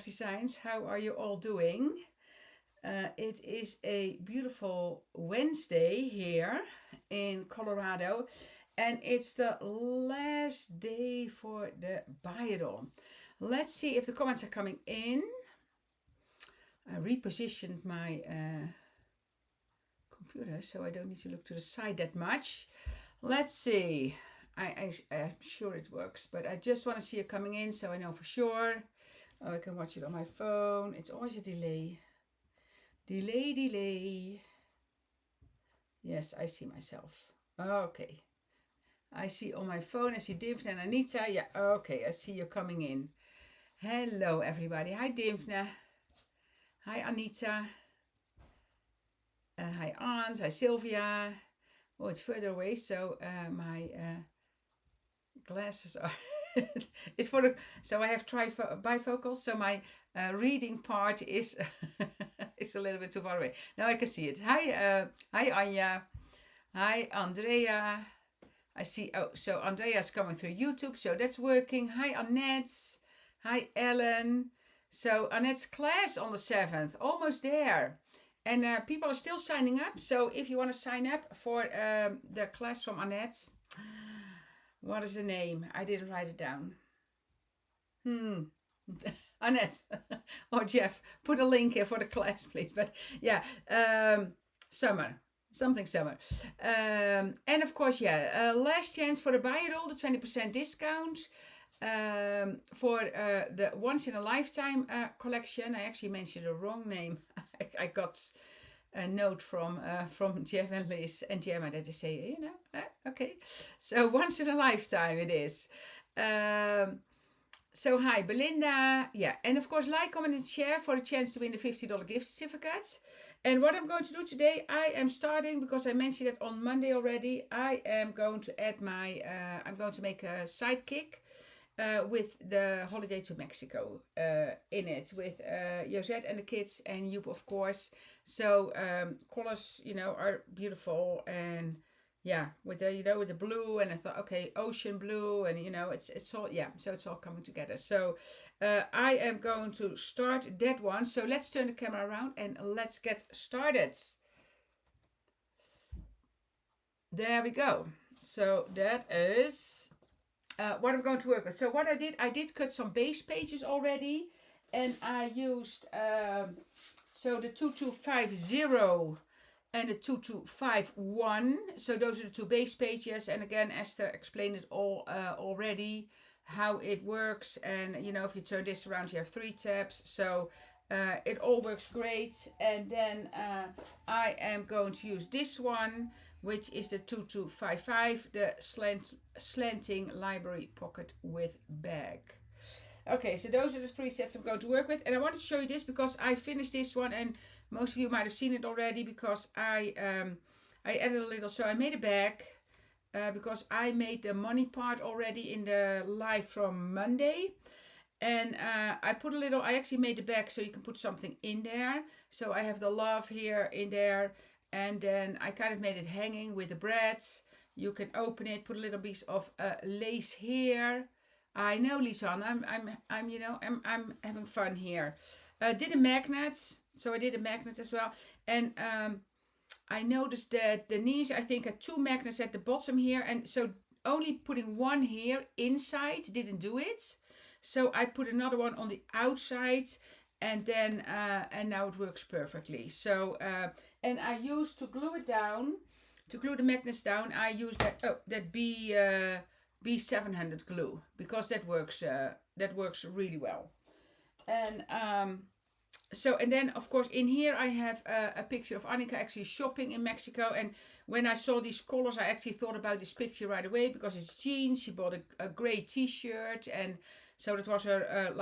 Designs, how are you all doing? It is a beautiful Wednesday here in Colorado, and it's the last day for the biathlon. Let's see if the comments are coming in. I repositioned my computer so I don't need to look to the side that much. Let's see. I'm sure it works, but I just want to see it coming in so I know for sure. Oh, I can watch it on my phone. It's always a delay. Delay. Yes, I see myself. Okay. I see on my phone, I see Dimfna and Anita. Yeah, okay, I see you coming in. Hello, everybody. Hi, Dimfna. Hi, Anita. Hi, Ans. Hi, Sylvia. Oh, it's further away, so my glasses are... it's for the... So I have bifocals, so my reading part is... it's a little bit too far away. Now I can see it. Hi, Anja. Hi, Andrea. I see. Oh, so Andrea's coming through YouTube, so that's working. Hi, Annette. Hi, Ellen. So Annette's class on the 7th, almost there. And people are still signing up. So if you want to sign up for the class from Annette, what is the name? I didn't write it down. Annette or Jeff, put a link here for the class, please. But yeah, summer. Something summer. And of course, yeah, last chance for the buy it all, the 20% discount for the once in a lifetime collection. I actually mentioned the wrong name. I got a note from Jeff and Liz and Gemma that they say, okay. So once in a lifetime it is. So hi, Belinda. Yeah, and of course, like, comment, and share for a chance to win the $50 gift certificate. And what I'm going to do today, I am starting, because I mentioned it on Monday already, I am going to add my, I'm going to make a sidekick with the holiday to Mexico in it, with Josette and the kids and you, of course. So colors, are beautiful, and yeah, with the with the blue, and I thought, okay, ocean blue, and it's all, yeah, so it's all coming together. So I am going to start that one. So let's turn the camera around and let's get started. There we go. So that is what I'm going to work with. So what I did cut some base pages already, and I used so the 2250 and the 2251. So those are the two base pages. And again, Esther explained it all already, how it works. And if you turn this around, you have 3 tabs. So it all works great. And then I am going to use this one, which is the 2255, the slanting library pocket with bag. Okay, so those are the 3 sets I'm going to work with. And I want to show you this because I finished this one, and most of you might have seen it already, because I added a little. So I made a bag because I made the money part already in the live from Monday. And I put a little, I actually made the bag so you can put something in there. So I have the love here in there. And then I kind of made it hanging with the bread. You can open it, put a little piece of lace here. I know, Lisanne, I'm having fun here. Did a magnet, so I did a magnet as well. And I noticed that Denise, I think, had 2 magnets at the bottom here, and so only putting one here inside didn't do it. So I put another one on the outside, and then and now it works perfectly. So and I used to glue it down, to glue the magnets down. I used that B700 glue, because that works really well. And so, and then of course in here I have a picture of Annika actually shopping in Mexico. And when I saw these colors, I actually thought about this picture right away, because it's jeans. She bought a gray t-shirt, and so that was her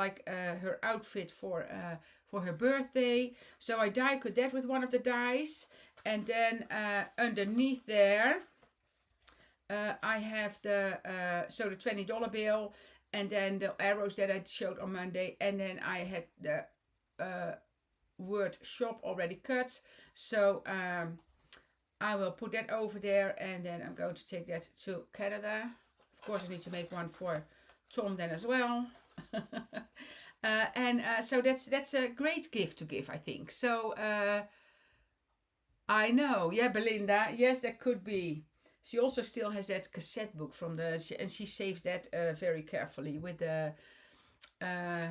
her outfit for her birthday. So I die cut that with one of the dies, and then underneath there I have the the $20 bill, and then the arrows that I showed on Monday, and then I had the word shop already cut. So I will put that over there, and then I'm going to take that to Canada. Of course, I need to make one for Tom then as well. So that's a great gift to give, I think. So I know, yeah, Belinda. Yes, that could be. She also still has that cassette book from and she saves that very carefully with the uh,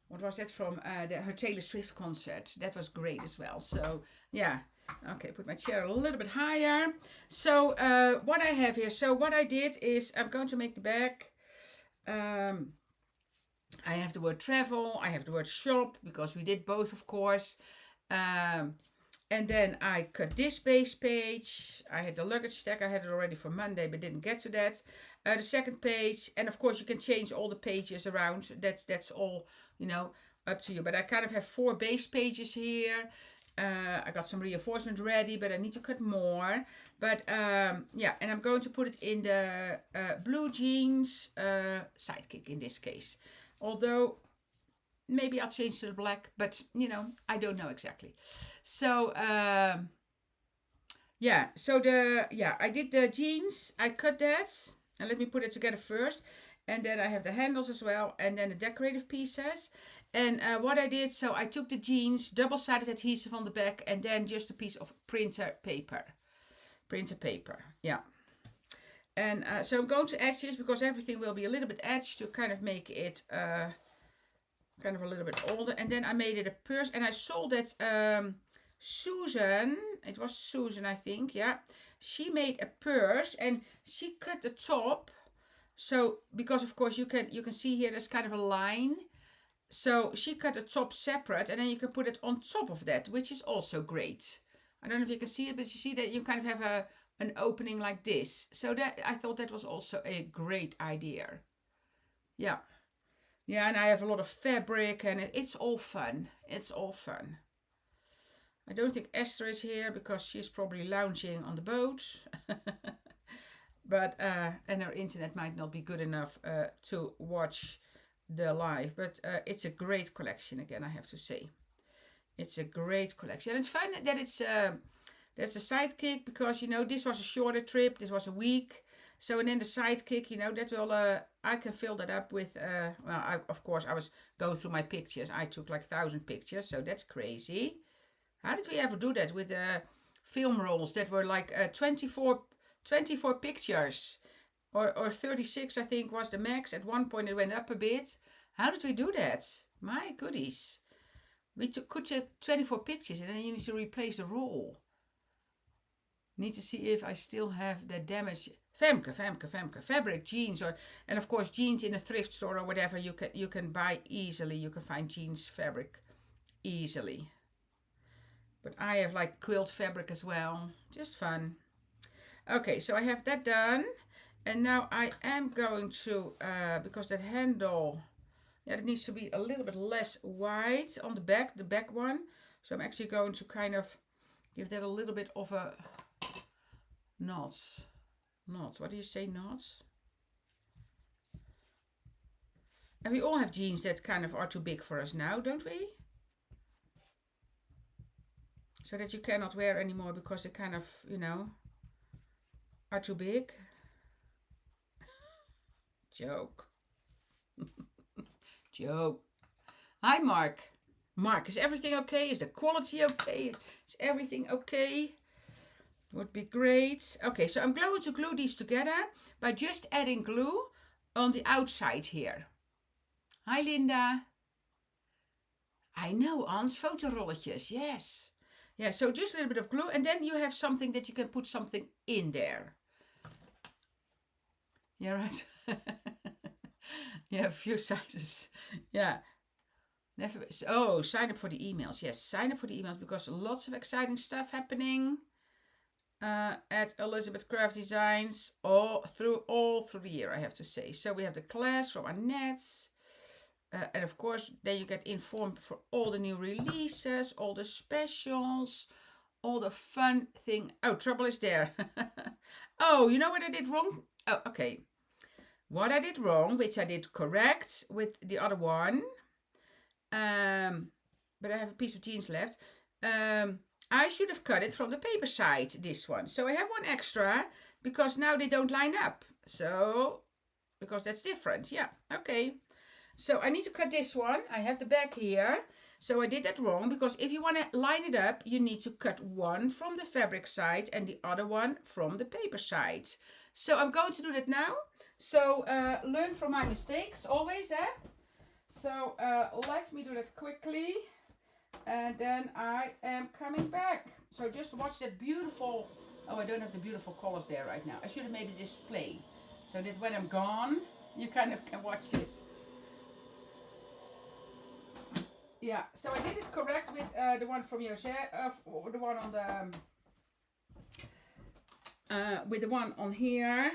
what was that from her Taylor Swift concert. That was great as well. So yeah, okay, put my chair a little bit higher. So what I have here. So what I did is I'm going to make the bag. I have the word travel. I have the word shop because we did both, of course. Um, and then I cut this base page. I had the luggage stack. I had it already for Monday, but didn't get to that. The second page, and of course you can change all the pages around. That's all, up to you. But I kind of have 4 base pages here. I got some reinforcement ready, but I need to cut more. But yeah, and I'm going to put it in the blue jeans Sidekick in this case. Although maybe I'll change to the black, but I don't know exactly. So yeah, so I did the jeans. I cut that, and let me put it together first. And then I have the handles as well, and then the decorative pieces. And what I did, so I took the jeans, double-sided adhesive on the back, and then just a piece of printer paper. Yeah. And so I'm going to edge this because everything will be a little bit edged to kind of make it kind of a little bit older. And then I made it a purse, and I sold it. Susan, it was Susan, I think, yeah. She made a purse, and she cut the top. So because of course you can see here there's kind of a line. So she cut the top separate, and then you can put it on top of that, which is also great. I don't know if you can see it, but you see that you kind of have an opening like this. So that I thought that was also a great idea. Yeah. Yeah, and I have a lot of fabric, and it's all fun. It's all fun. I don't think Esther is here because she's probably lounging on the boat. But and her internet might not be good enough to watch the live. But it's a great collection again, I have to say. It's a great collection. And it's fun that it's that's a Sidekick because this was a shorter trip. This was a week. So and then the Sidekick, that will I can fill that up with well, of course I was going through my pictures. I took like 1,000 pictures, so that's crazy. How did we ever do that with the film rolls that were like 24 pictures or 36 I think was the max. At one point it went up a bit. How did we do that? My goodies. We could take 24 pictures and then you need to replace the roll. Need to see if I still have the damaged Femke fabric jeans, and of course jeans in a thrift store or whatever you can buy easily. You can find jeans fabric easily. But I have like quilt fabric as well. Just fun. Okay, so I have that done. And now I am going to, because that handle, it needs to be a little bit less wide on the back one. So I'm actually going to kind of give that a little bit of a knots. What do you say, knots? And we all have jeans that kind of are too big for us now, don't we? So that you cannot wear anymore because they kind of, are too big. Joke. Joke. Hi, Mark. Mark, is everything okay? Is the quality okay? Is everything okay? Would be great. Okay, so I'm going to glue these together by just adding glue on the outside here. Hi, Linda. I know, Ans, fotorolletjes, yes. Yeah, so just a little bit of glue, and then you have something that you can put something in there. Yeah, right. Yeah, a few sizes. Yeah. Never. Oh, sign up for the emails. Yes, sign up for the emails because lots of exciting stuff happening at Elizabeth Craft Designs all through the year, I have to say. So we have the class from Annette. And of course, then you get informed for all the new releases, all the specials, all the fun thing. Oh, trouble is there. Oh, you know what I did wrong? Oh, okay. What I did wrong, which I did correct with the other one. But I have a piece of jeans left. I should have cut it from the paper side, this one. So I have one extra because now they don't line up. So, because that's different. Yeah, okay. So I need to cut this one. I have the back here. So I did that wrong, because if you want to line it up, you need to cut one from the fabric side and the other one from the paper side. So I'm going to do that now. So learn from my mistakes always, eh? So let me do that quickly. And then I am coming back. So just watch that beautiful, oh, I don't have the beautiful colors there right now. I should have made a display so that when I'm gone, you kind of can watch it. Yeah, so I did it correct with the one from Jose, or the one on the, with the one on here.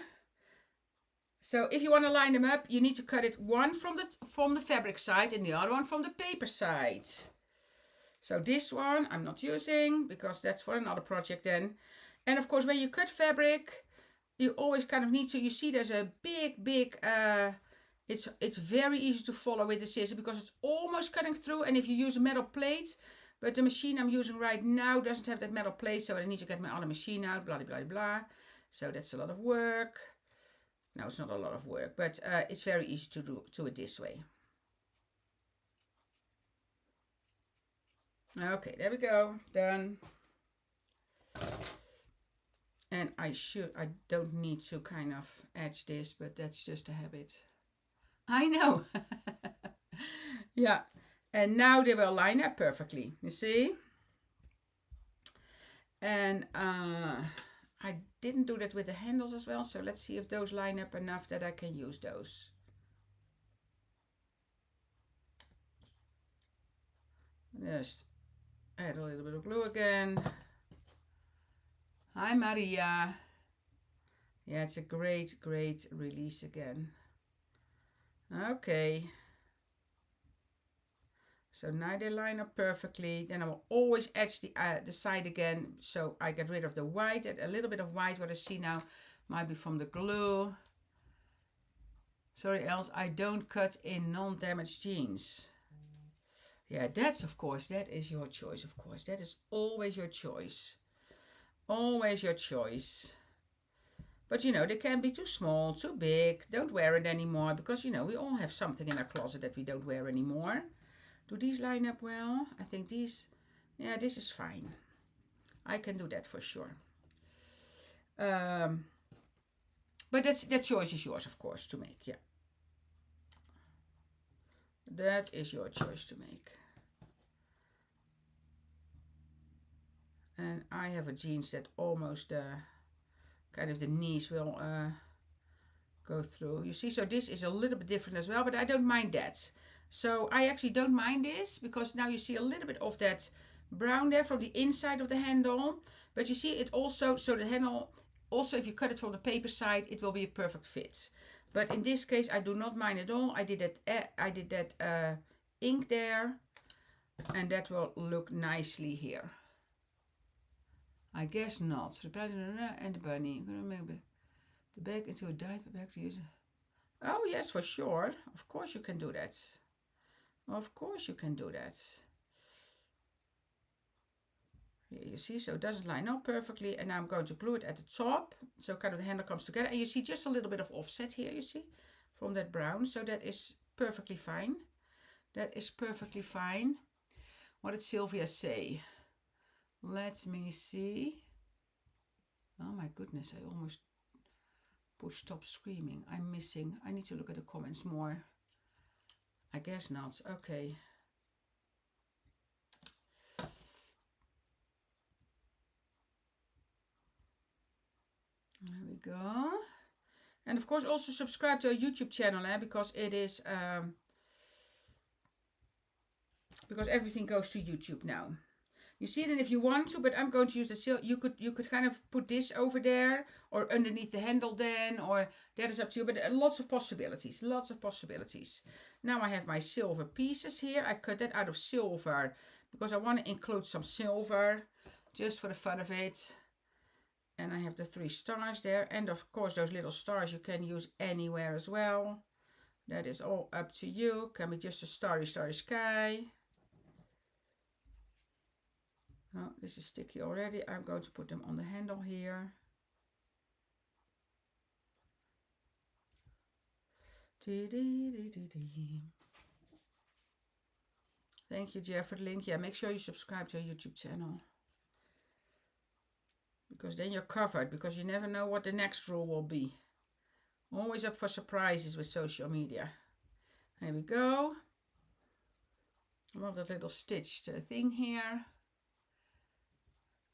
So if you want to line them up, you need to cut it one from the fabric side and the other one from the paper side. So this one I'm not using because that's for another project then. And of course, when you cut fabric, you always kind of need to, you see there's a big, it's very easy to follow with the scissors because it's almost cutting through. And if you use a metal plate, but the machine I'm using right now doesn't have that metal plate, so I need to get my other machine out, blah, blah, blah, blah. So that's a lot of work. No, it's not a lot of work, but it's very easy to do it this way. Okay, there we go, done. And I don't need to kind of edge this, but that's just a habit. I know. Yeah, and now they will line up perfectly, you see? And I didn't do that with the handles as well, so let's see if those line up enough that I can use those. Just add a little bit of glue again. Hi Maria. Yeah, it's a great release again. Okay. So now they line up perfectly. Then I will always edge the side again, so I get rid of the white. A little bit of white, what I see now might be from the glue. Sorry, else I don't cut in non-damaged jeans. Yeah, that's of course, that is your choice, of course. That is always your choice. Always your choice. But you know, they can be too small, too big. Don't wear it anymore because, you know, we all have something in our closet that we don't wear anymore. Do these line up well? I think these, yeah, this is fine. I can do that for sure. But that choice is yours, of course, to make, yeah. That is your choice to make. And I have a jeans that almost kind of the knees will go through. You see, so this is a little bit different as well, but I don't mind that. So I actually don't mind this because now you see a little bit of that brown there from the inside of the handle. But you see it also, so the handle, also if you cut it from the paper side, it will be a perfect fit. But in this case, I do not mind at all. I did that ink there, and that will look nicely here. I guess not. And the bunny. I'm going to make the bag into a diaper bag to use. Oh yes, for sure. Of course you can do that. Of course you can do that. Here you see, so it doesn't line up perfectly. And now I'm going to glue it at the top. So kind of the handle comes together. And you see just a little bit of offset here, you see, from that brown. So that is perfectly fine. That is perfectly fine. What did Sylvia say? Let me see. Oh my goodness, I almost pushed stop screaming. I'm missing. I need to look at the comments more. I guess not. Okay. There we go. And of course also subscribe to our YouTube channel, because it is because everything goes to YouTube now. You see it if you want to, but I'm going to use the silk. You could kind of put this over there or underneath the handle then, or that is up to you. But lots of possibilities, lots of possibilities. Now I have my silver pieces here. I cut that out of silver because I want to include some silver just for the fun of it. And I have the 3 stars there. And of course those little stars you can use anywhere as well. That is all up to you. Can be just a starry sky. Oh, this is sticky already. I'm going to put them on the handle here. Thank you, Jeff, for the link. Yeah, make sure you subscribe to our YouTube channel. Because then you're covered, because you never know what the next rule will be. Always up for surprises with social media. There we go. I love that little stitched thing here.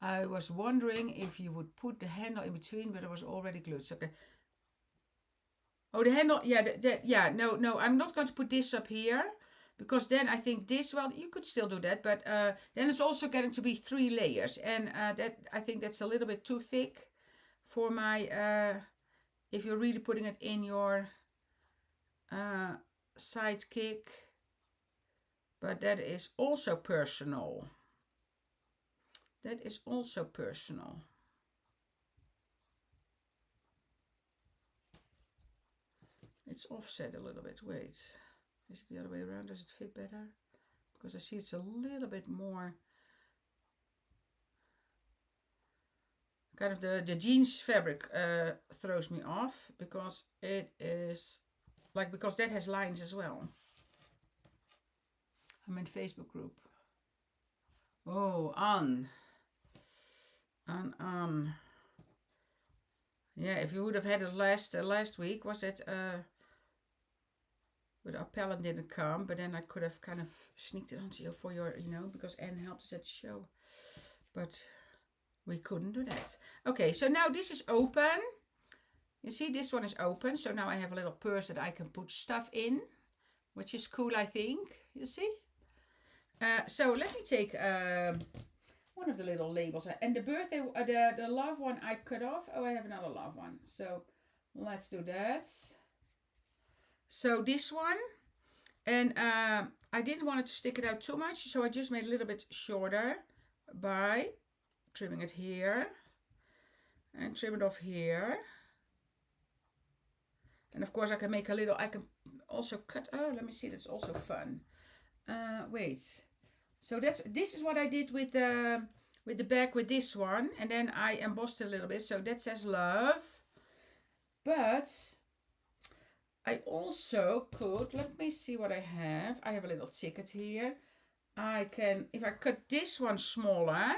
I was wondering if you would put the handle in between, but it was already glued. So, okay. Oh, the handle, yeah, no, I'm not going to put this up here, because then I think this, well, you could still do that, but then it's also getting to be 3 layers, and that I think that's a little bit too thick for my, if you're really putting it in your Sidekick, but that is also personal. That is also personal. It's offset a little bit. Wait, is it the other way around? Does it fit better? Because I see it's a little bit more kind of the jeans fabric throws me off, because it is like, because that has lines as well. I'm in the Facebook group. Oh, yeah, if you would have had it last week, was it but our palette didn't come, but then I could have kind of sneaked it onto you for your, because Anne helped us at the show, but we couldn't do that. Okay, so now this is open. You see, this one is open, so now I have a little purse that I can put stuff in, which is cool, I think. You see? So let me take one of the little labels, and the birthday, the love one I cut off. Oh, I have another love one, so let's do that. So this one, and I didn't want it to stick it out too much, so I just made a little bit shorter by trimming it here and trim it off here. And of course I can make a little, I can also cut, oh, let me see, that's also fun. Wait, so this is what I did with the back with this one, and then I embossed it a little bit, so that says love. But I also could, let me see what I have. I have a little ticket here. I can, if I cut this one smaller,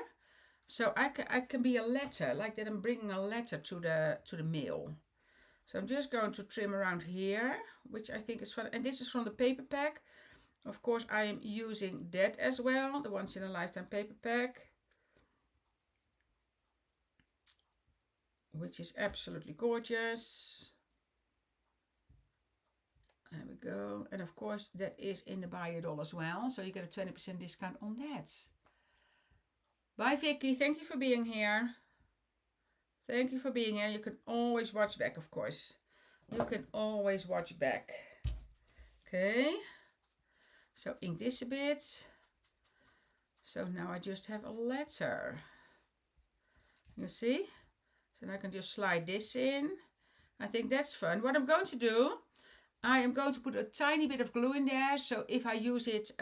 so I can be a letter, like that I'm bringing a letter to the mail. So I'm just going to trim around here, which I think is fun. And this is from the paper pack. Of course, I am using that as well, the Once in a Lifetime paper pack, which is absolutely gorgeous. There we go. And of course, that is in the buy it all as well. So you get a 20% discount on that. Bye, Vicky. Thank you for being here. Thank you for being here. You can always watch back, of course. You can always watch back. Okay. So ink this a bit. So now I just have a letter. You see? So now I can just slide this in. I think that's fun. What I'm going to do, I am going to put a tiny bit of glue in there. So if I use it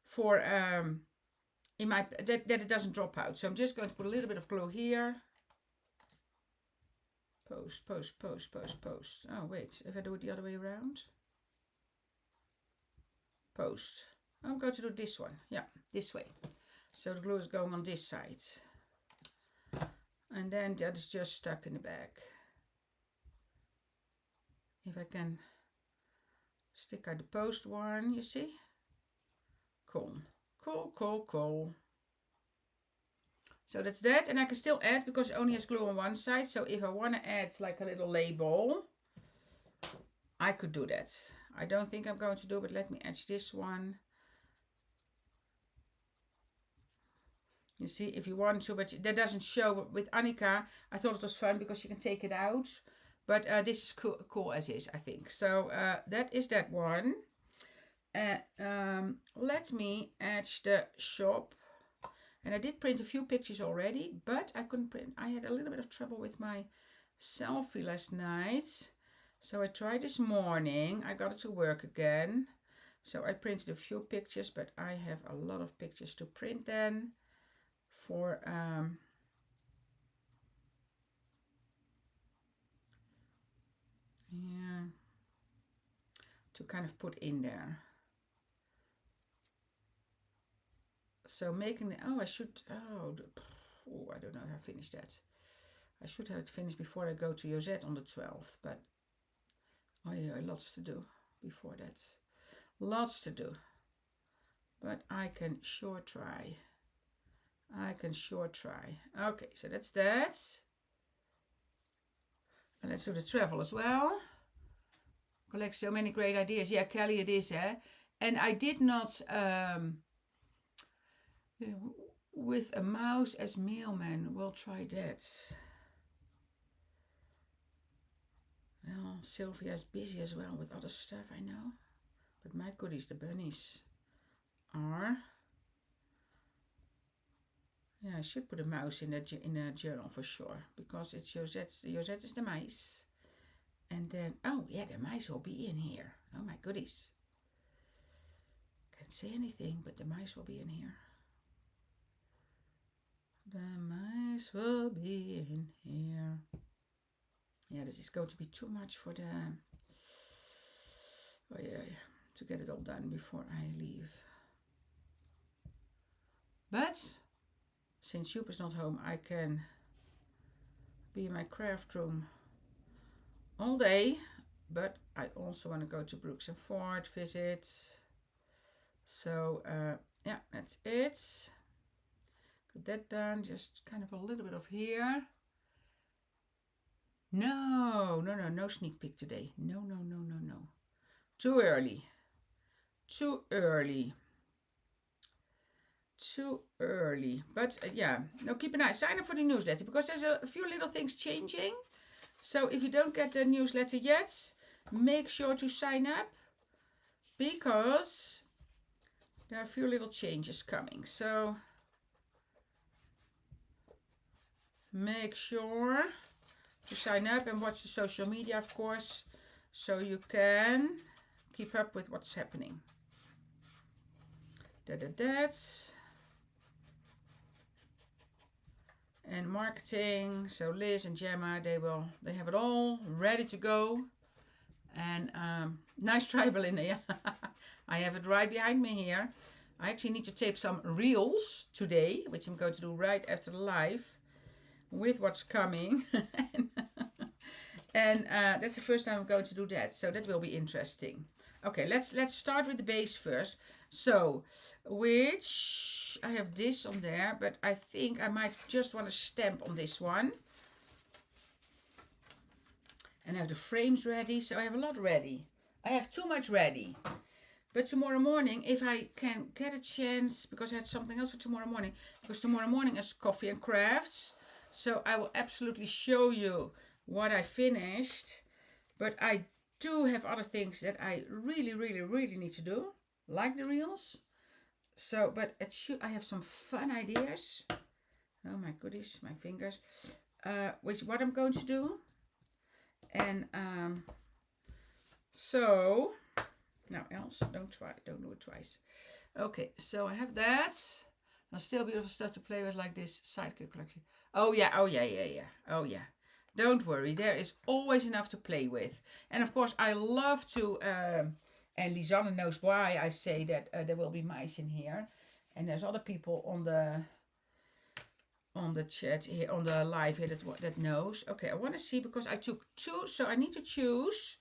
for in my that it doesn't drop out. So I'm just going to put a little bit of glue here. Post, post, post, post, post. Oh wait, if I do it the other way around. Post. I'm going to do this one. Yeah, this way. So the glue is going on this side. And then that is just stuck in the back. If I can stick out the post one, you see? Cool. Cool, cool, cool. So that's that, and I can still add, because it only has glue on one side, so if I want to add like a little label, I could do that. I don't think I'm going to do, but let me etch this one. You see, if you want to, but that doesn't show with Annika. I thought it was fun because you can take it out, but this is cool as is, I think. So that is that one. Let me etch the shop. And I did print a few pictures already, but I couldn't print. I had a little bit of trouble with my selfie last night. So I tried this morning. I got it to work again. So I printed a few pictures, but I have a lot of pictures to print then for yeah, to kind of put in there. So making the, oh, I should, oh, I don't know if I finished that. I should have it finished before I go to Josette on the 12th, but oh yeah, lots to do before that. Lots to do. But I can sure try. I can sure try. Okay, so that's that. And let's do the travel as well. Collect so many great ideas. Yeah, Kelly, it is, eh? And I did not, with a mouse as mailman. We'll try that. Well, Sylvia's busy as well with other stuff, I know. But my goodies, the bunnies are... Yeah, I should put a mouse in a journal for sure. Because it's Josette is the mice. And then, oh yeah, the mice will be in here. Oh my goodies. Can't say anything, but the mice will be in here. The mice will be in here. Yeah, this is going to be too much for the... Oh yeah, to get it all done before I leave. But, since Joep is not home, I can be in my craft room all day. But I also want to go to Brooks and Ford, visit. So, yeah, that's it. Got that done. Just kind of a little bit of here. No sneak peek today. No. Too early. Too early. But yeah, no, keep an eye. Sign up for the newsletter because there's a few little things changing. So if you don't get the newsletter yet, make sure to sign up because there are a few little changes coming. So make sure to sign up and watch the social media, of course, so you can keep up with what's happening. That's and marketing. So Liz and Gemma, they have it all ready to go. And nice try, Belinda. I have it right behind me here. I actually need to tape some reels today, which I'm going to do right after the live with what's coming. And that's the first time I'm going to do that, so that will be interesting. Okay, let's start with the base first. So, which I have this on there, but I think I might just want to stamp on this one. And I have the frames ready, so I have a lot ready. I have too much ready. But tomorrow morning, if I can get a chance, because I had something else for tomorrow morning, because tomorrow morning is coffee and crafts. So I will absolutely show you what I finished. But I do have other things that I really need to do, like the reels. So, but I have some fun ideas. Oh my goodies, my fingers. Which what I'm going to do. And so now else, don't do it twice. Okay, so I have that. There'll still be beautiful stuff to play with, like this Sidekick collection. Oh yeah. Don't worry, there is always enough to play with. And of course, I love to, and Lisanne knows why I say that there will be mice in here. And there's other people on the chat here, on the live here that knows. Okay, I want to see, because I took two, so I need to choose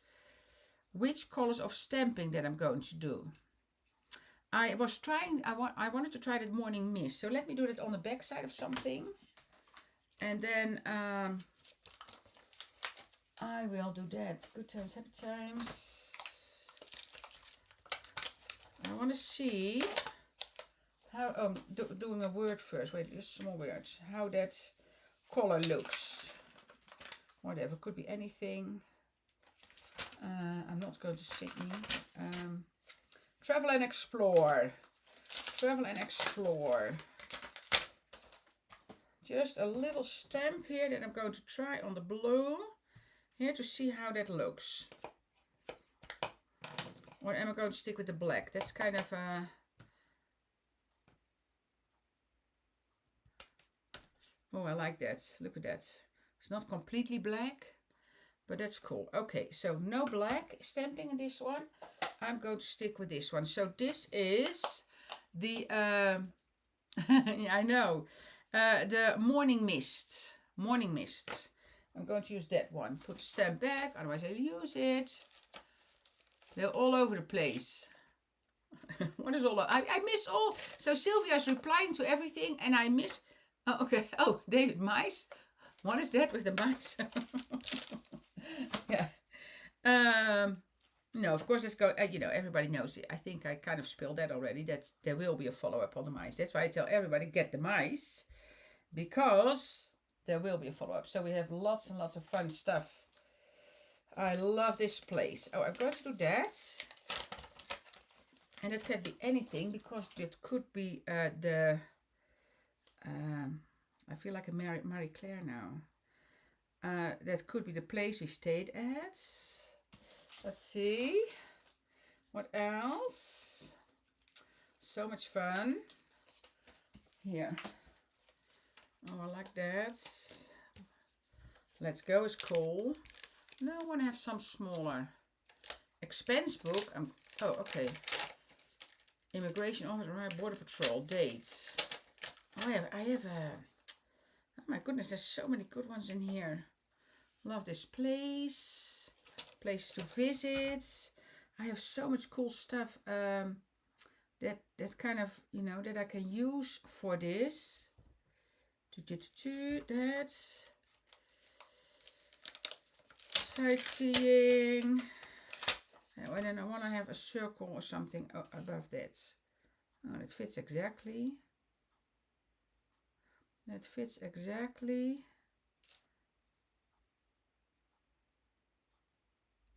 which colors of stamping that I'm going to do. I wanted to try that morning mist. So let me do that on the back side of something. And then I will do that. Good times, happy times. I want to see how, doing a word first. Wait, just small words. How that color looks. Whatever, could be anything. I'm not going to sing. Travel and explore. Travel and explore. Just a little stamp here that I'm going to try on the blue. Here to see how that looks. Or am I going to stick with the black? That's kind of a... Oh, I like that. Look at that. It's not completely black, but that's cool. Okay, so no black stamping in this one. I'm going to stick with this one. So this is the Yeah, I know. The morning mist. Morning mist. I'm going to use that one. Put the stamp back, otherwise I'll use it. They're all over the place. What is all? I miss all. So Sylvia's replying to everything, and I miss. Oh, okay. Oh, David mice. What is that with the mice? Yeah. No, of course it's go. You know, everybody knows it. I think I kind of spilled that already. That there will be a follow up on the mice. That's why I tell everybody get the mice, because there will be a follow up. So we have lots and lots of fun stuff. I love this place. Oh, I'm going to do that. And it could be anything, because it could be the... I feel like a Marie Claire now. That could be the place we stayed at. Let's see. What else? So much fun. Here. Oh, I like that. Let's Go is cool. No, I want to have some smaller. Expense book. Oh, okay. Immigration Officer, Border Patrol, dates. Oh, I have a... Oh my goodness, there's so many good ones in here. Love this place. Places to visit. I have so much cool stuff that's kind of, you know, that I can use for this. That. Sightseeing. And then I want to have a circle or something above that. Oh, that fits exactly. That fits exactly.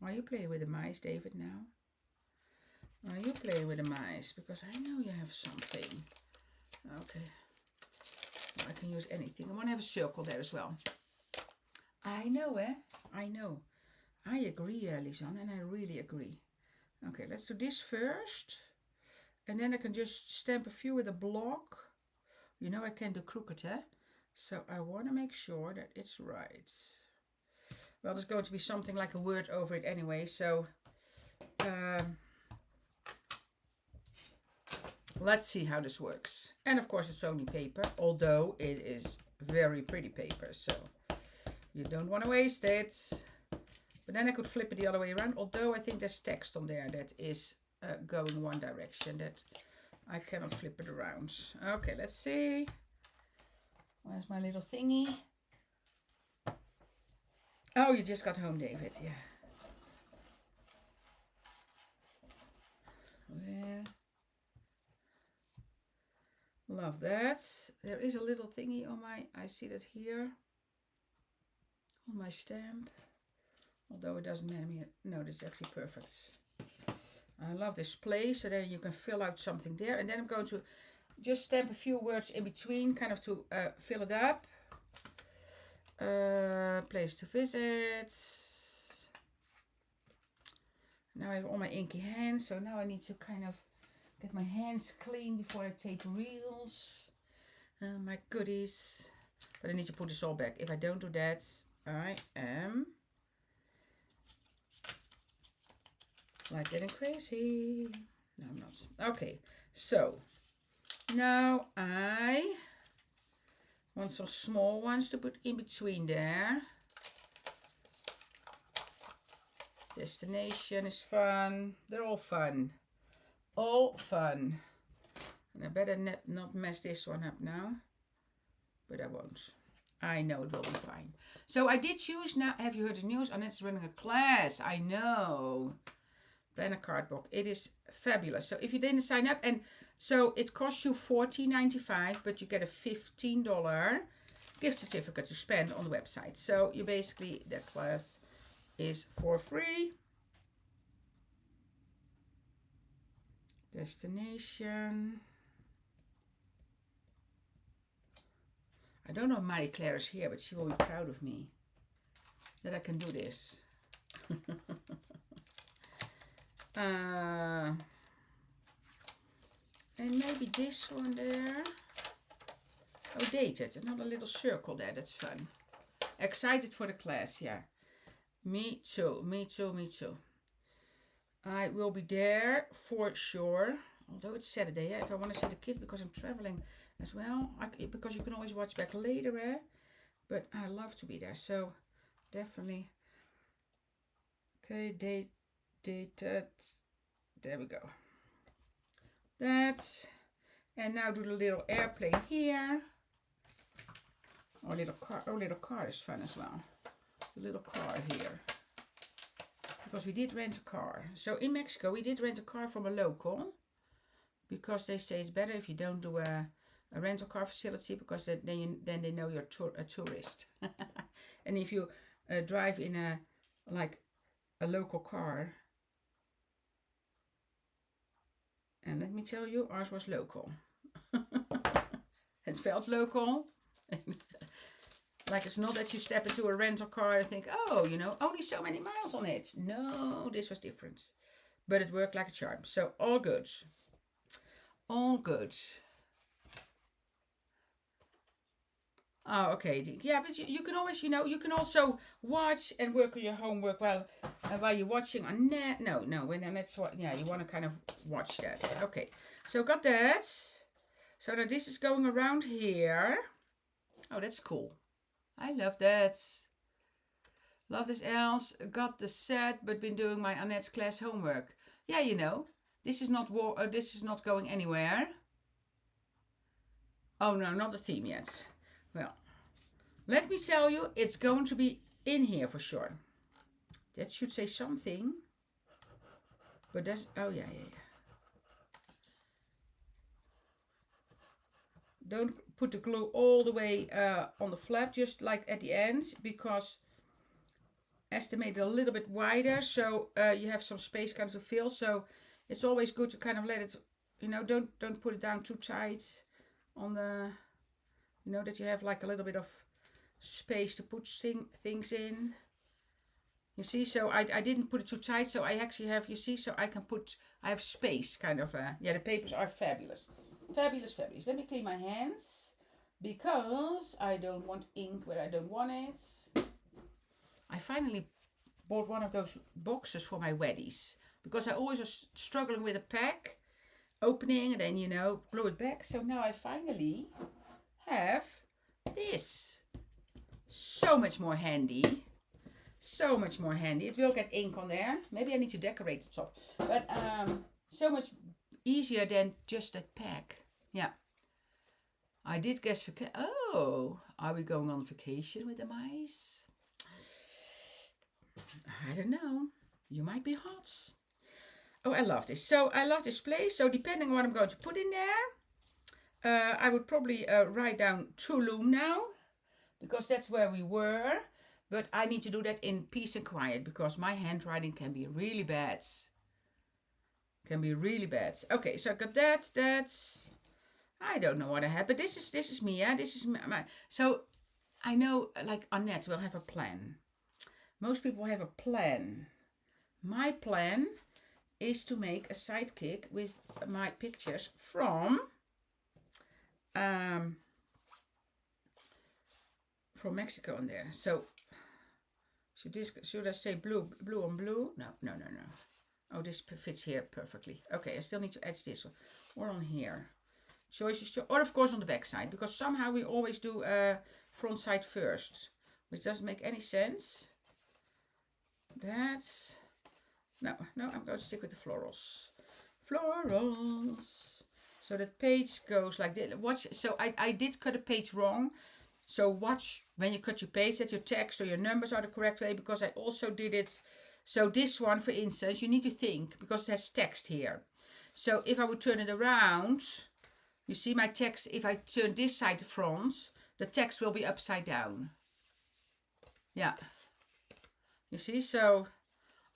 Are you playing with the mice, David, now? Are you playing with the mice? Because I know you have something. Okay. Well, I can use anything. I want to have a circle there as well. I know, eh? I know. I agree, Lisanne, and I really agree. Okay, let's do this first. And then I can just stamp a few with a block. You know I can do crooked, eh? So I want to make sure that it's right. Well, there's going to be something like a word over it anyway, so let's see how this works. And of course it's only paper, although it is very pretty paper, so you don't want to waste it. But then I could flip it the other way around, although I think there's text on there that is going one direction, that I cannot flip it around. Okay, let's see. Where's my little thingy? Oh, you just got home, David. Yeah. There. Love that. There is a little thingy on my... I see that here. On my stamp. Although it doesn't matter me. No, this is actually perfect. I love this place. So then you can fill out something there. And then I'm going to just stamp a few words in between, kind of to fill it up. Place to visit. Now I have all my inky hands, so now I need to kind of get my hands clean before I tape reels. My goodies. But I need to put this all back. If I don't do that, I am like getting crazy. No, I'm not. Okay, so now I want some small ones to put in between there. Destination is fun. They're all fun. All fun. And I better not mess this one up now. But I won't. I know it will be fine. So I did choose now. Have you heard the news? Annette's running a class. I know. Planner card book. It is fabulous. So if you didn't sign up, and so it costs you $14.95, but you get a $15 gift certificate to spend on the website. So you basically, the class is for free. Destination. I don't know if Marie Claire is here, but she will be proud of me that I can do this. And maybe this one there. Oh, dated. Another little circle there. That's fun. Excited for the class, yeah. Me too, me too, me too. I will be there for sure. although it's Saturday, if I want to see the kids because I'm traveling as well, because you can always watch back later, but I love to be there, so definitely. Okay, dated, there we go. That's, and now do the little airplane here. Or little car is fun as well. The little car here. Because we did rent a car. So in Mexico, we did rent a car from a local. Because they say it's better if you don't do a rental car facility. Because then they know you're a tourist. And if you drive in a local car. And let me tell you, ours was local. It felt local. Like, it's not that you step into a rental car and think, oh, you know, only so many miles on it. No, this was different. But it worked like a charm. So all good. All good. Oh, okay. Yeah, but you can always, you know, you can also watch and work on your homework while you're watching on net. No, and that's what, yeah, you want to kind of watch that. Okay, so got that. So now this is going around here. Oh, that's cool. I love that. Love this else. Got the set, but been doing my Annette's class homework. Yeah, you know, this is not going anywhere. Oh no, not the theme yet. Well, let me tell you, it's going to be in here for sure. That should say something. But that's, oh yeah. Don't put the glue all the way on the flap, just like at the end, because estimate it a little bit wider, so you have some space kind of to fill. So it's always good to kind of let it, you know, don't put it down too tight on the, you know, that you have like a little bit of space to put things in. You see, so I didn't put it too tight, so I actually have, you see, so I have space kind of. Yeah, the papers are fabulous. Fabulous. Let me clean my hands because I don't want ink where I don't want it. I finally bought one of those boxes for my weddies because I always was struggling with a pack opening and then, you know, glue it back. So now I finally have this. So much more handy. So much more handy. It will get ink on there. Maybe I need to decorate the top. But so much easier than just that pack. Yeah. I did guess vacation. Oh, are we going on vacation with the mice? I don't know. You might be hot. Oh, I love this. So I love this place. So depending on what I'm going to put in there, I would probably write down Tulum now, because that's where we were. But I need to do that in peace and quiet because my handwriting can be really bad. Okay, so I got that. That's, I don't know what I have, but this is me, yeah. This is my. So I know, like Annette will have a plan. Most people have a plan. My plan is to make a sidekick with my pictures from Mexico on there. So should I say blue on blue? No. Oh, this fits here perfectly. Okay, I still need to etch this or on here. Choices, or of course on the back side, because somehow we always do front side first, which doesn't make any sense. That's no, I'm going to stick with the florals. So that page goes like this. Watch. So I did cut a page wrong. So watch when you cut your page that your text or your numbers are the correct way, because I also did it. So this one, for instance, you need to think because it has text here. So if I would turn it around, you see my text, if I turn this side to front, the text will be upside down. Yeah. You see, so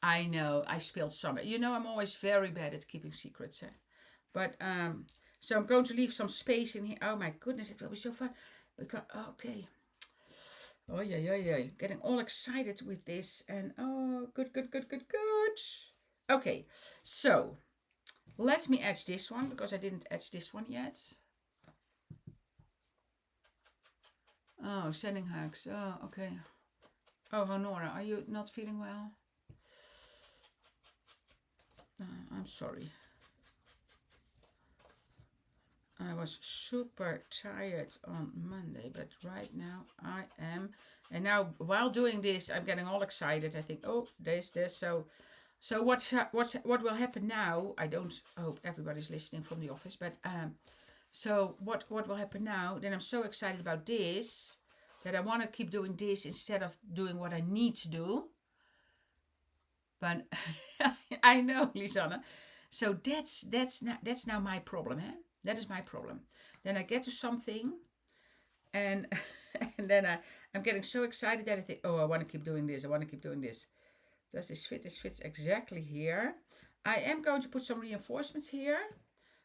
I know I spilled some. You know, I'm always very bad at keeping secrets. But, so I'm going to leave some space in here. Oh my goodness, it will be so fun. Because, okay. Oh, yeah. Getting all excited with this. And, oh, good. Okay, so let me etch this one, because I didn't etch this one yet. Oh, sending hugs. Oh, okay. Oh, Honora, are you not feeling well? I'm sorry. I was super tired on Monday, but right now I am. And now while doing this, I'm getting all excited. I think, oh, this. So what will happen now? I don't hope everybody's listening from the office, but so what will happen now? Then I'm so excited about this that I want to keep doing this instead of doing what I need to do. But I know, Lisanne. So that's now my problem, eh? That is my problem. Then I get to something, and and then I'm getting so excited that I think, oh, I want to keep doing this. I want to keep doing this. Does this fit? This fits exactly here. I am going to put some reinforcements here.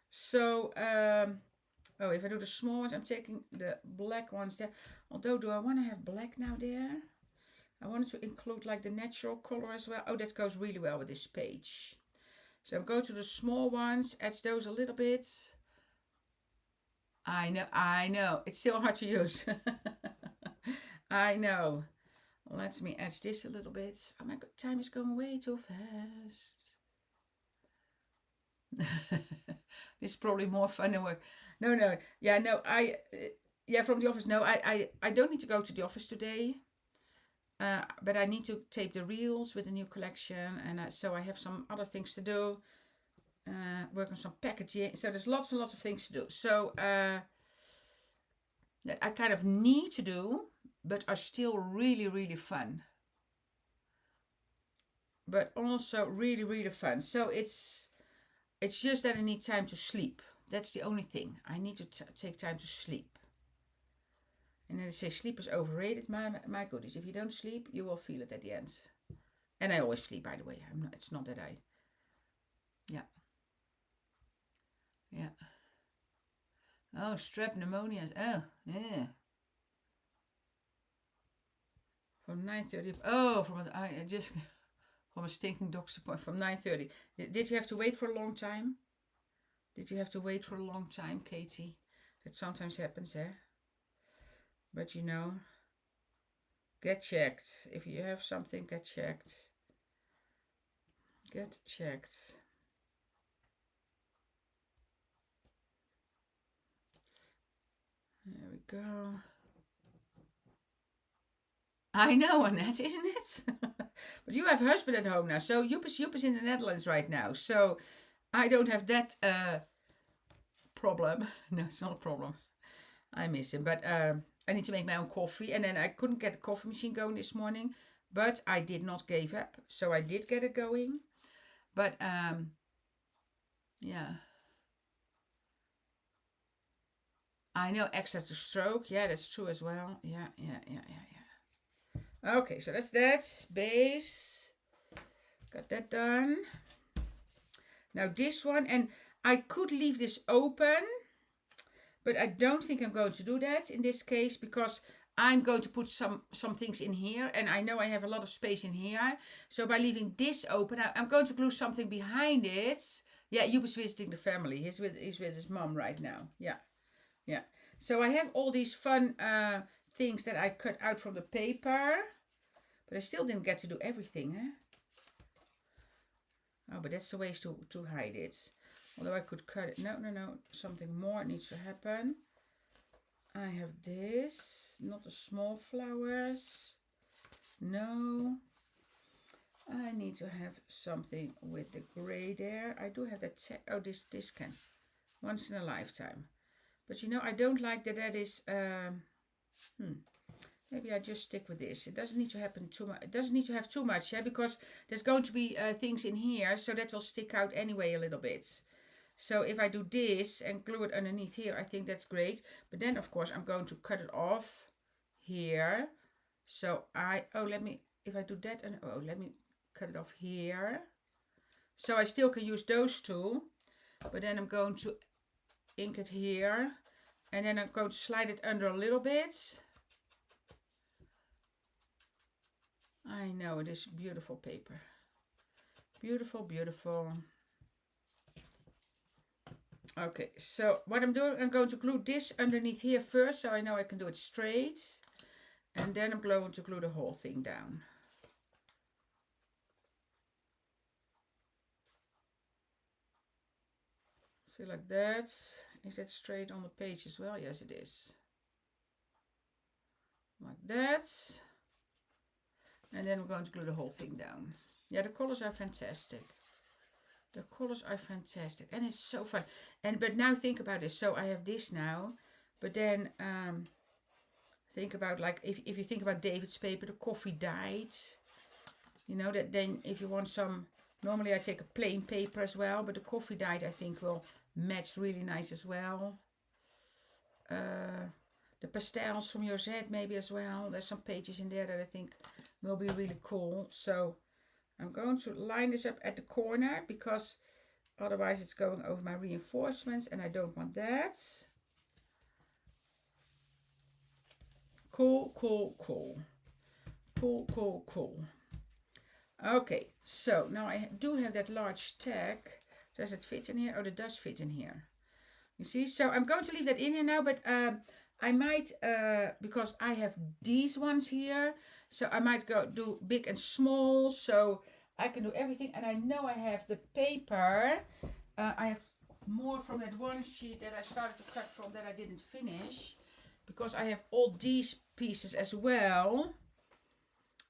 So, oh, if I do the small ones, I'm taking the black ones there. Although, do I want to have black now there? I wanted to include like the natural color as well. Oh, that goes really well with this page. So I'm going to the small ones, edge those a little bit. I know. It's still hard to use. I know. Let me edge this a little bit. Oh my god, time is going way too fast. This is probably more fun than work. No. Yeah, no, yeah, from the office. No, I don't need to go to the office today. But I need to tape the reels with the new collection, and so I have some other things to do. Work on some packaging. So there's lots and lots of things to do. So that I kind of need to do, but are still really, really fun. But also really, really fun. So it's just that I need time to sleep. That's the only thing. I need to take time to sleep. And then they say sleep is overrated. My goodness, if you don't sleep, you will feel it at the end. And I always sleep, by the way. It's not that I. Yeah. Yeah. Oh, strep pneumonia. Oh, yeah. From 9:30. Oh, I just from a stinking doctor's appointment from 9:30. Did you have to wait for a long time? Did you have to wait for a long time, Katie? That sometimes happens, eh? But you know, get checked. If you have something, get checked. Get checked. There we go. I know, Annette, isn't it? But you have a husband at home now. So Joep is in the Netherlands right now. So I don't have that problem. No, it's not a problem. I miss him. But I need to make my own coffee. And then I couldn't get the coffee machine going this morning. But I did not give up. So I did get it going. But yeah. I know access to stroke. Yeah, that's true as well. Yeah. Okay, so that's that. Base. Got that done. Now this one, and I could leave this open, but I don't think I'm going to do that in this case because I'm going to put some things in here, and I know I have a lot of space in here. So by leaving this open, I'm going to glue something behind it. Yeah, Joep is visiting the family. He's with his mom right now. Yeah. So I have all these fun things that I cut out from the paper, but I still didn't get to do everything, huh? Oh, but that's the ways to hide it. Although I could cut it. No. Something more needs to happen. I have this. Not the small flowers. No. I need to have something with the gray there. I do have that. Oh, this can. Once in a lifetime. But you know, I don't like that is... Maybe I just stick with this. It doesn't need to happen too much. It doesn't need to have too much, yeah, because there's going to be things in here, so that will stick out anyway a little bit. So if I do this and glue it underneath here, I think that's great. But then, of course, I'm going to cut it off here. So if I do that, let me cut it off here. So I still can use those two, but then I'm going to ink it here. And then I'm going to slide it under a little bit. I know, it is beautiful paper. Beautiful. Okay, so what I'm doing, I'm going to glue this underneath here first, so I know I can do it straight. And then I'm going to glue the whole thing down. See, like that. Is that straight on the page as well? Yes, it is. Like that. And then we're going to glue the whole thing down. Yeah, the colors are fantastic. The colors are fantastic. And it's so fun. But now think about this. So I have this now. But then think about, like, if you think about David's paper, the coffee dyed. You know, that then if you want some, normally I take a plain paper as well, but the coffee dyed I think will match really nice as well. The pastels from Josette maybe as well. There's some pages in there that I think will be really cool. So I'm going to line this up at the corner because otherwise it's going over my reinforcements and I don't want that. Cool, cool, cool. Cool, cool, cool. Okay, so now I do have that large tag. Does it fit in here? Oh, it does fit in here. You see, so I'm going to leave that in here now, but I might, because I have these ones here, so I might go do big and small, so I can do everything. And I know I have the paper. I have more from that one sheet that I started to cut from that I didn't finish, because I have all these pieces as well.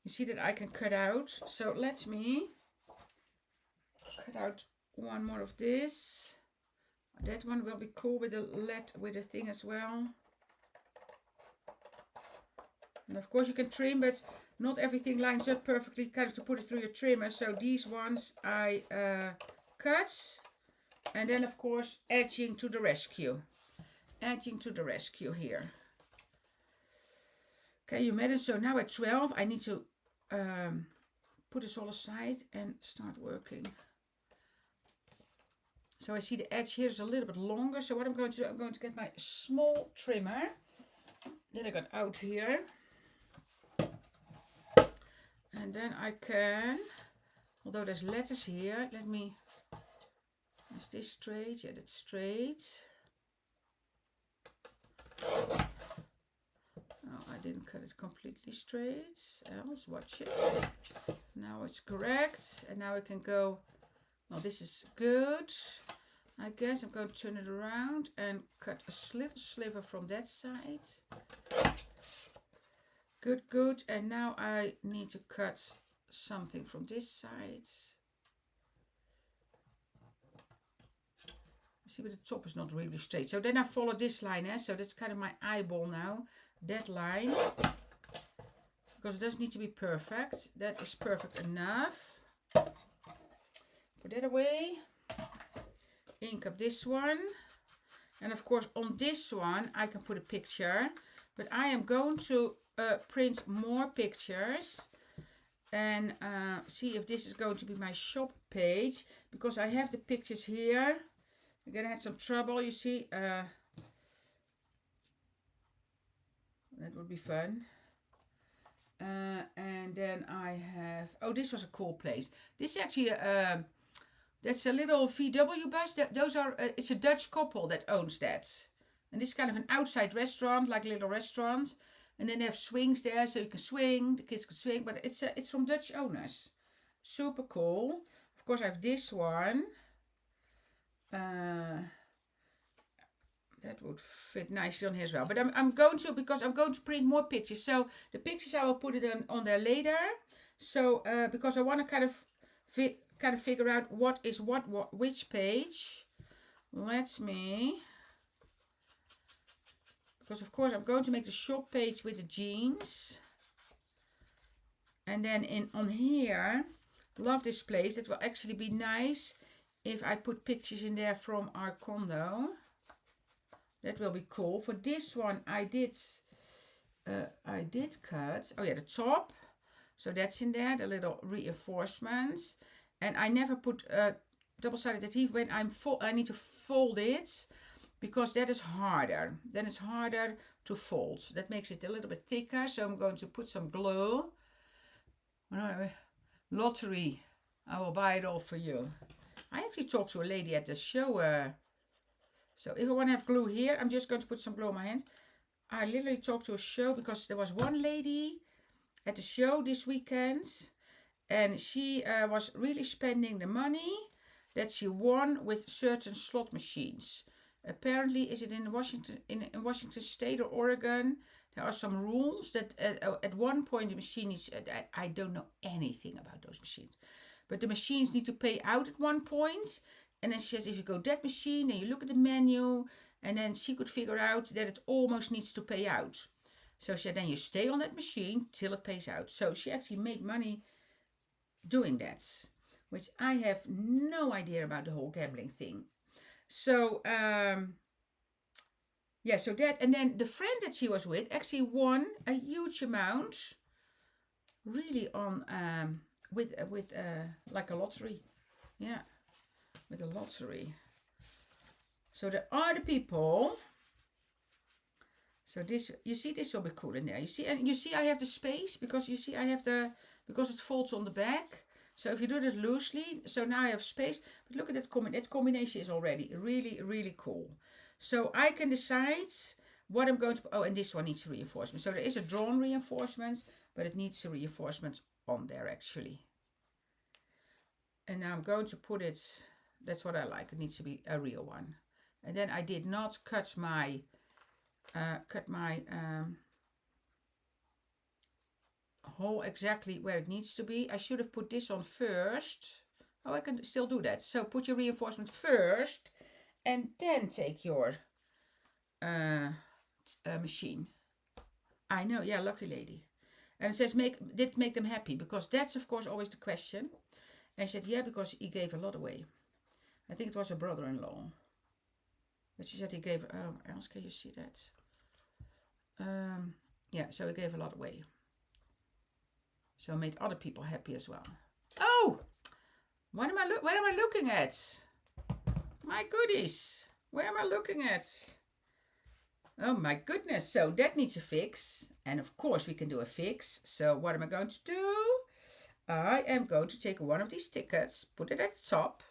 You see that I can cut out. So let me cut out one more of this. That one will be cool with the thing as well. And of course you can trim, but not everything lines up perfectly, kind of to put it through your trimmer. So these ones I cut. And then of course edging to the rescue. Edging to the rescue here. Okay, you made it. So now at 12, I need to put this all aside and start working. So I see the edge here is a little bit longer. So what I'm going to do, I'm going to get my small trimmer that I got out here. And then I can, although there's letters here, let me, is this straight? Yeah, that's straight. Oh, I didn't cut it completely straight. Else, watch it. Now it's correct. And now I can go, well, this is good. I guess I'm going to turn it around and cut a little sliver from that side. Good, good. And now I need to cut something from this side. See, but the top is not really straight. So then I follow this line, so that's kind of my eyeball now. That line. Because it doesn't need to be perfect. That is perfect enough. Put that away. Ink up this one. And of course on this one I can put a picture. But I am going to print more pictures. And see if this is going to be my shop page. Because I have the pictures here. I'm gonna have some trouble, you see. That would be fun. And then I have, oh, this was a cool place. This is actually that's a little VW bus. Those are it's a Dutch couple that owns that. And this is kind of an outside restaurant, like a little restaurant. And then they have swings there, so you can swing, the kids can swing, but it's from Dutch owners. Super cool. Of course I have this one. That would fit nicely on here as well. But I'm going to, because I'm going to print more pictures. So the pictures I will put it on there later. So because I want to kind of figure out what is which page. Let me, because of course I'm going to make the shop page with the jeans. And then on here, love this place. It will actually be nice if I put pictures in there from our condo. That will be cool. For this one I did cut, oh yeah, the top. So that's in there, the little reinforcements. And I never put double-sided adhesive when I need to fold it, because that is harder. Then it's harder to fold. That makes it a little bit thicker. So I'm going to put some glue. Lottery, I will buy it all for you. I actually talked to a lady at the show. So if I want to have glue here, I'm just going to put some glue on my hands. I literally talked to a show because there was one lady at the show this weekend. And she was really spending the money that she won with certain slot machines. Apparently, is it in Washington State or Oregon? There are some rules that at one point the machine needs. I don't know anything about those machines, but the machines need to pay out at one point. And then she says, if you go that machine, then you look at the menu, and then she could figure out that it almost needs to pay out. So she said, then you stay on that machine till it pays out. So she actually made money doing that, which I have no idea about the whole gambling thing. So yeah, so that, and then the friend that she was with actually won a huge amount, really on with like a lottery, yeah, with a lottery. So there are the people. So this, you see, this will be cool in there. You see, and you see, I have the space because you see, I have the, because it folds on the back. So if you do this loosely, so now I have space. But look at that combination is already really, really cool. So I can decide what I'm going to, oh, and this one needs reinforcement. So there is a drawn reinforcement, but it needs a reinforcement on there actually. And now I'm going to put it, that's what I like. It needs to be a real one. And then I did not cut my hole exactly where it needs to be. I should have put this on first. Oh, I can still do that. So put your reinforcement first and then take your machine. I know, yeah, lucky lady. And it says, did it make them happy? Because that's, of course, always the question. And she said, yeah, because he gave a lot away. I think it was her brother-in-law. But she said he gave, oh, else can you see that? Yeah, so he gave a lot away. So made other people happy as well. Oh, where am I looking at? My goodies, where am I looking at? Oh my goodness, so that needs a fix. And of course we can do a fix. So what am I going to do? I am going to take one of these stickers, put it at the top.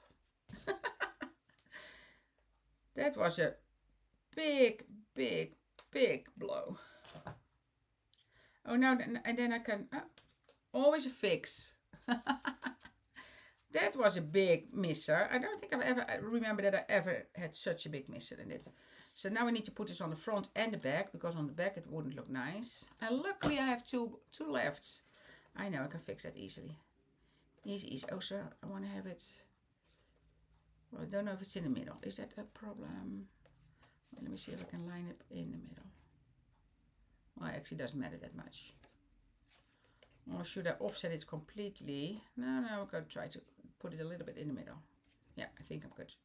That was a big, big, big blow. Oh, now, and then I can, always a fix. That was a big misser. I don't think I remember that I ever had such a big misser in it. So now I need to put this on the front and the back, because on the back it wouldn't look nice. And luckily I have two left. I know I can fix that easily. Easy, easy. Oh, so I want to have it. Well, I don't know if it's in the middle. Is that a problem? Well, let me see if I can line it in the middle. Well, it actually doesn't matter that much. Or should I offset it completely? No, I'm going to try to put it a little bit in the middle. Yeah, I think I'm good.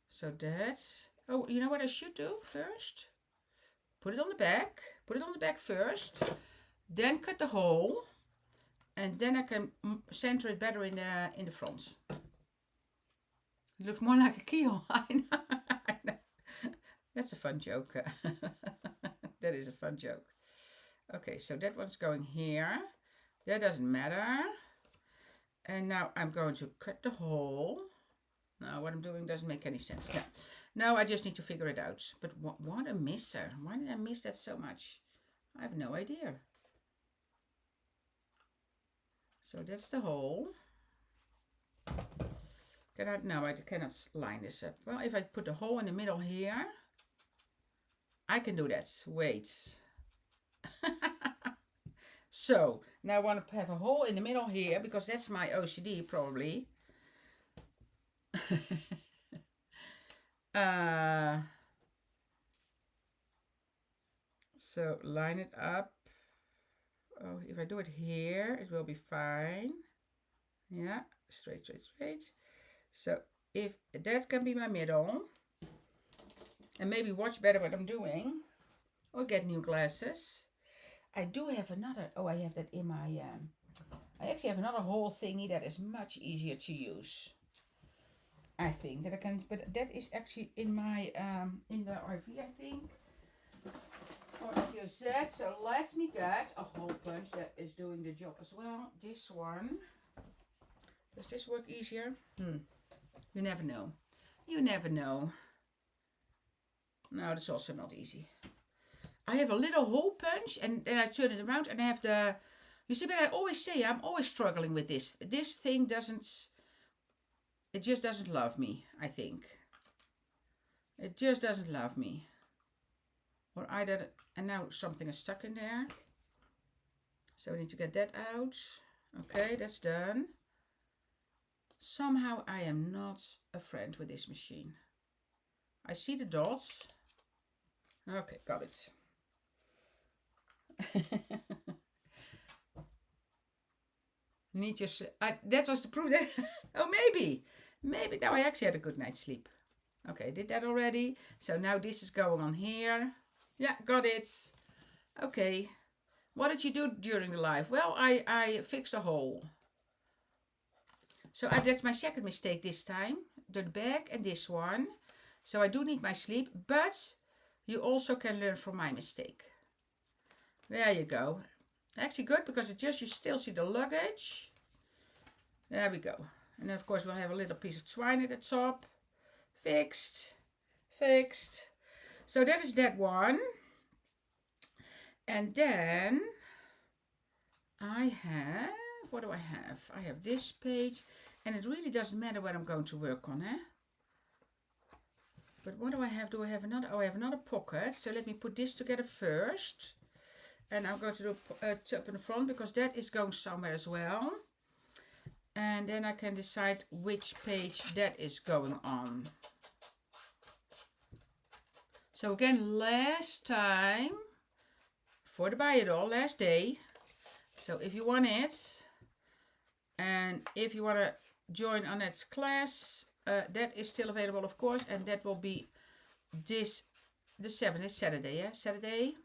So that's... Oh, you know what I should do first? Put it on the back. Put it on the back first. Then cut the hole. And then I can center it better in the front. It looks more like a keyhole. I know. That's a fun joke. That is a fun joke. Okay, so that one's going here. That doesn't matter. And now I'm going to cut the hole. Now what I'm doing doesn't make any sense. Now I just need to figure it out. But what a misser. Why did I miss that so much? I have no idea. So that's the hole. No, I cannot line this up. Well, if I put the hole in the middle here, I can do that. Wait. So now I want to have a hole in the middle here, because that's my OCD probably. So line it up. Oh, if I do it here, it will be fine. Yeah, straight, straight, straight. So if that can be my middle, and maybe watch better what I'm doing, or get new glasses. I do have another, oh, I have that in my, I actually have another whole thingy that is much easier to use. I think that I can, but that is actually in my, in the RV, I think. Or until that, so let me get a hole punch that is doing the job as well. This one. Does this work easier? You never know. You never know. No, that's also not easy. I have a little hole punch, and then I turn it around, and I have the... You see, but I always say I'm always struggling with this. This thing doesn't... It just doesn't love me, I think. It just doesn't love me. Or either, and now something is stuck in there. So we need to get that out. Okay, that's done. Somehow I am not a friend with this machine. I see the dots. Okay, got it. Need your that was the proof that oh maybe now I actually had a good night's sleep. Okay, I did that already. So now this is going on here. Yeah, got it. Okay. What did you do during the live? Well, I fixed a hole. So that's my second mistake this time. The back and this one. So I do need my sleep, but you also can learn from my mistake. There you go. Actually good, because it just, you still see the luggage. There we go. And then of course we'll have a little piece of twine at the top. Fixed. Fixed. So that is that one. And then I have, what do I have? I have this page, and it really doesn't matter what I'm going to work on, eh? But what do I have? Do I have another? Oh, I have another pocket. So let me put this together first. And I'm going to do a top in the front, because that is going somewhere as well. And then I can decide which page that is going on. So again, last time, for the buy it all, last day. So if you want it, and if you want to join Annette's class, that is still available, of course, and that will be this, the 7th, is Saturday, yeah, Saturday,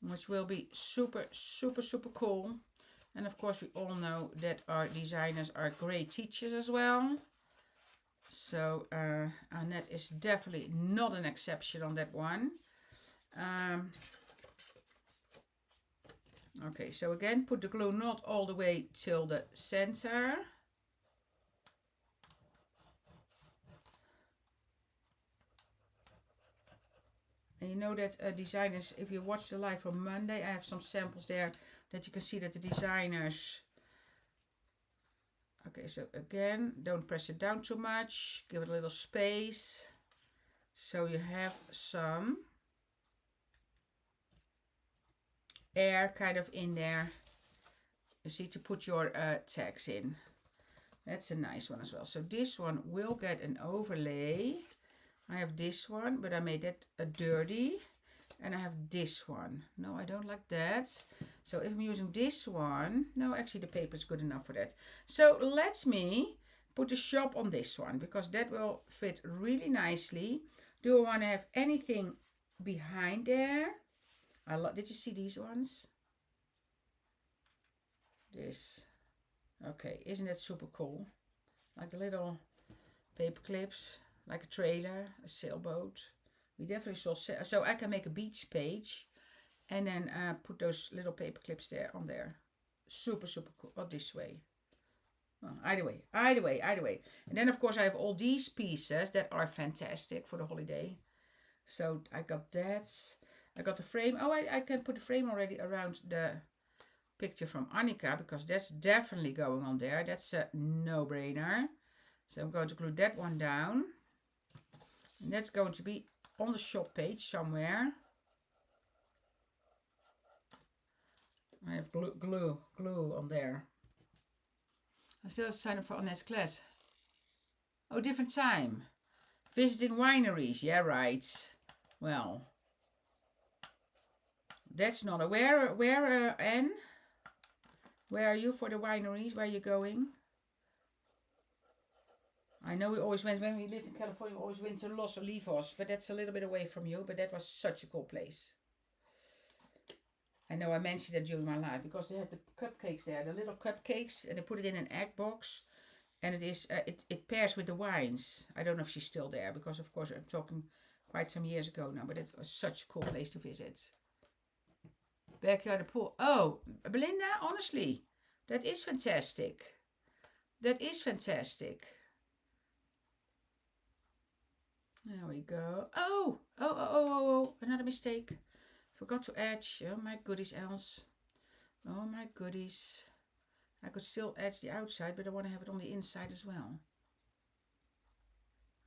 which will be super, super, super cool. And of course, we all know that our designers are great teachers as well. So Annette is definitely not an exception on that one. Okay, so again, put the glue not all the way till the center. And you know that designers, if you watch the live from Monday, I have some samples there that you can see that the designers... Okay, so again, don't press it down too much. Give it a little space. So you have some air kind of in there. You see, to put your tags in. That's a nice one as well. So this one will get an overlay. I have this one, but I made it dirty. And I have this one. No, I don't like that. So if I'm using this one, no, actually the paper is good enough for that. So let me put a shop on this one, because that will fit really nicely. Do I want to have anything behind there? Did you see these ones? This. Okay, isn't that super cool? Like the little paper clips, like a trailer, a sailboat. We definitely saw, so I can make a beach page and then put those little paper clips there on there. Super, super cool. Oh, this way. Oh, either way. And then of course I have all these pieces that are fantastic for the holiday. So I got that. I got the frame. Oh, I can put the frame already around the picture from Annika, because that's definitely going on there. That's a no-brainer. So I'm going to glue that one down. And that's going to be on the shop page somewhere. I have glue on there. I still have to sign up for Annette's class. Oh, different time. Visiting wineries. Yeah, right. Well, that's not a... Where, Anne? Where are you for the wineries? Where are you going? I know we always went, when we lived in California, we always went to Los Olivos, but that's a little bit away from you, but that was such a cool place. I know I mentioned that during my life, because they had the cupcakes there, the little cupcakes, and they put it in an egg box, and it is it pairs with the wines. I don't know if she's still there, because of course I'm talking quite some years ago now, but it was such a cool place to visit. Backyard pool. Oh, Belinda, honestly, that is fantastic. That is fantastic. There we go. Oh, another mistake. Forgot to edge. Oh my goodies, else. Oh my goodies. I could still edge the outside, but I want to have it on the inside as well.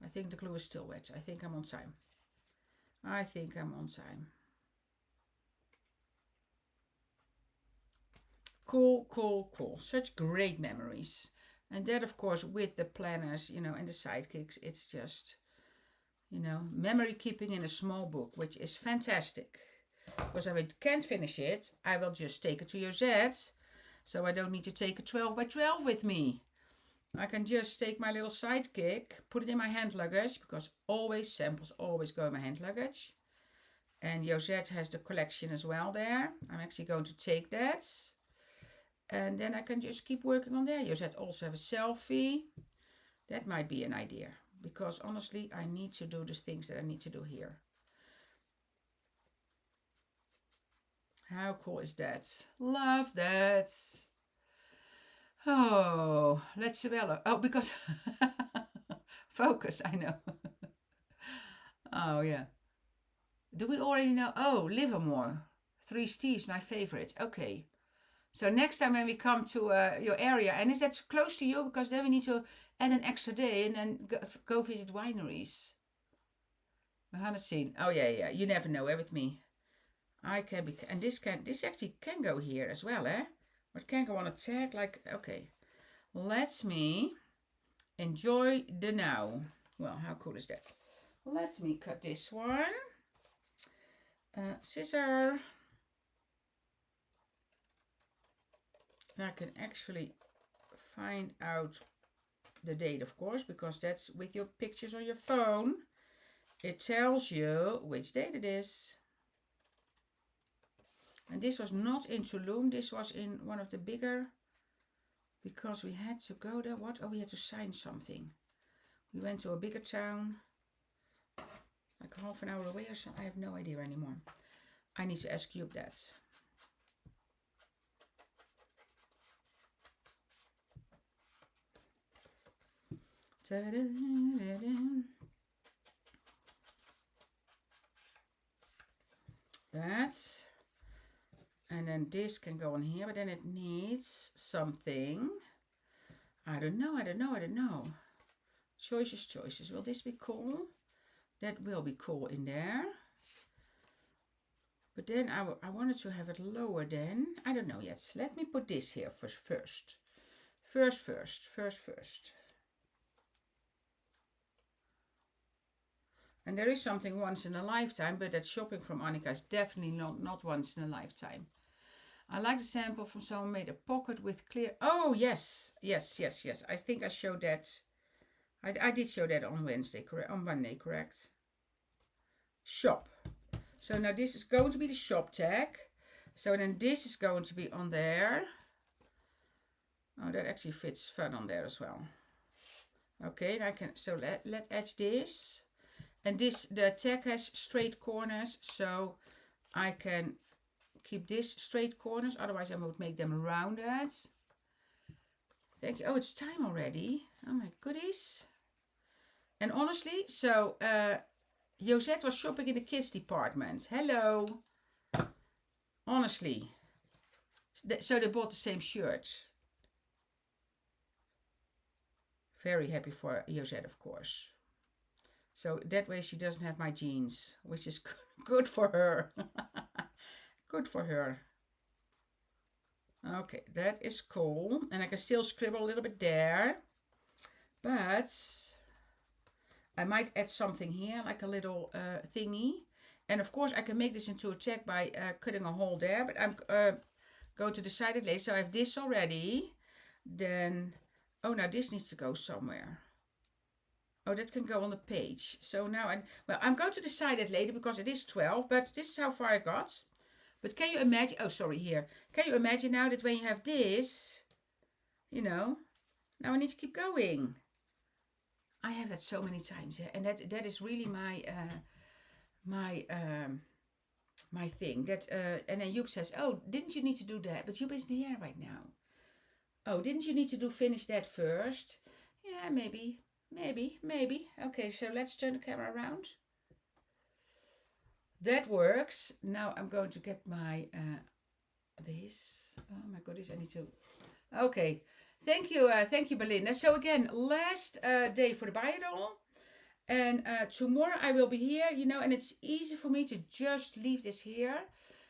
I think the glue is still wet. I think I'm on time. I think I'm on time. Cool, cool, cool. Such great memories. And that, of course, with the planners, you know, and the sidekicks, it's just, you know, memory keeping in a small book, which is fantastic. Because if I can't finish it, I will just take it to Josette. So I don't need to take a 12 by 12 with me. I can just take my little sidekick, put it in my hand luggage, because always samples always go in my hand luggage. And Josette has the collection as well there. I'm actually going to take that. And then I can just keep working on there. Josette also have a selfie. That might be an idea. Because honestly, I need to do the things that I need to do here. How cool is that? Love that. Oh, let's develop. Oh, because focus, I know. Oh, yeah. Do we already know? Oh, Livermore. Three Steves, my favorite. Okay. So next time when we come to your area, and is that close to you? Because then we need to add an extra day and then go visit wineries. We haven't seen. Oh, yeah, yeah. You never know, with me. I can be, and this actually can go here as well, eh? But can go on a tag, like, okay. Let me enjoy the now. Well, how cool is that? Let me cut this one. Scissor. And I can actually find out the date, of course, because that's with your pictures on your phone. It tells you which date it is. And this was not in Tulum. This was in one of the bigger, because we had to go there. What? Oh, we had to sign something. We went to a bigger town, like half an hour away or so. I have no idea anymore. I need to ask you that. That. And then this can go on here, but then it needs something. I don't know. Choices. Will this be cool? That will be cool in there. But then I wanted to have it lower than, I don't know yet. Let me put this here first. First. And there is something once in a lifetime, but that shopping from Annika is definitely not once in a lifetime. I like the sample from someone made a pocket with clear. Oh, yes. I think I showed that. I did show that on Wednesday, correct? On Monday, correct? Shop. So now this is going to be the shop tag. So then this is going to be on there. Oh, that actually fits fun on there as well. Okay, and I can, so let edge this. And this, the tag has straight corners, so I can keep this straight corners, otherwise I would make them rounded. Thank you. Oh, it's time already. Oh my goodies. And honestly, so Josette was shopping in the kids department. Hello. Honestly. So they bought the same shirt. Very happy for Josette, of course. So that way she doesn't have my jeans, which is good for her. Good for her. Okay, that is cool. And I can still scribble a little bit there. But I might add something here, like a little thingy. And of course, I can make this into a tag by cutting a hole there. But I'm going to decide it later. So I have this already. Then, oh, now this needs to go somewhere. Oh, that can go on the page. So now, I'm going to decide it later because it is 12. But this is how far I got. But can you imagine, oh, sorry, here. Can you imagine now that when you have this, you know, now I need to keep going. I have that so many times, and that is really my my thing. That and then Joep says, "Oh, didn't you need to do that?" But Joep isn't here right now. Oh, didn't you need to finish that first? Yeah, maybe. Okay, so let's turn the camera around. That works. Now I'm going to get my this. Oh my goodness, I need to. Okay, thank you, Belinda. So again, last day for the Biodol. And tomorrow I will be here, you know, and it's easy for me to just leave this here.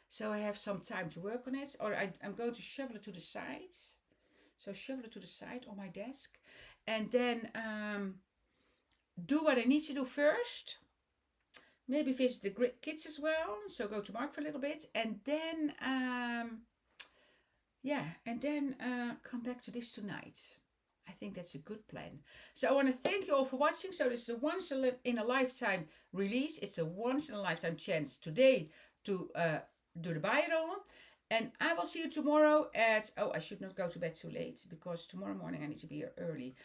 So I have some time to work on it. Or I'm going to shovel it to the side. So shovel it to the side on my desk. And then do what I need to do first. Maybe visit the kids as well. So go to Mark for a little bit. And then, yeah, and then come back to this tonight. I think that's a good plan. So I want to thank you all for watching. So this is a once in a lifetime release. It's a once in a lifetime chance today to do the buy-it-all. And I will see you tomorrow at, oh, I should not go to bed too late because tomorrow morning I need to be here early.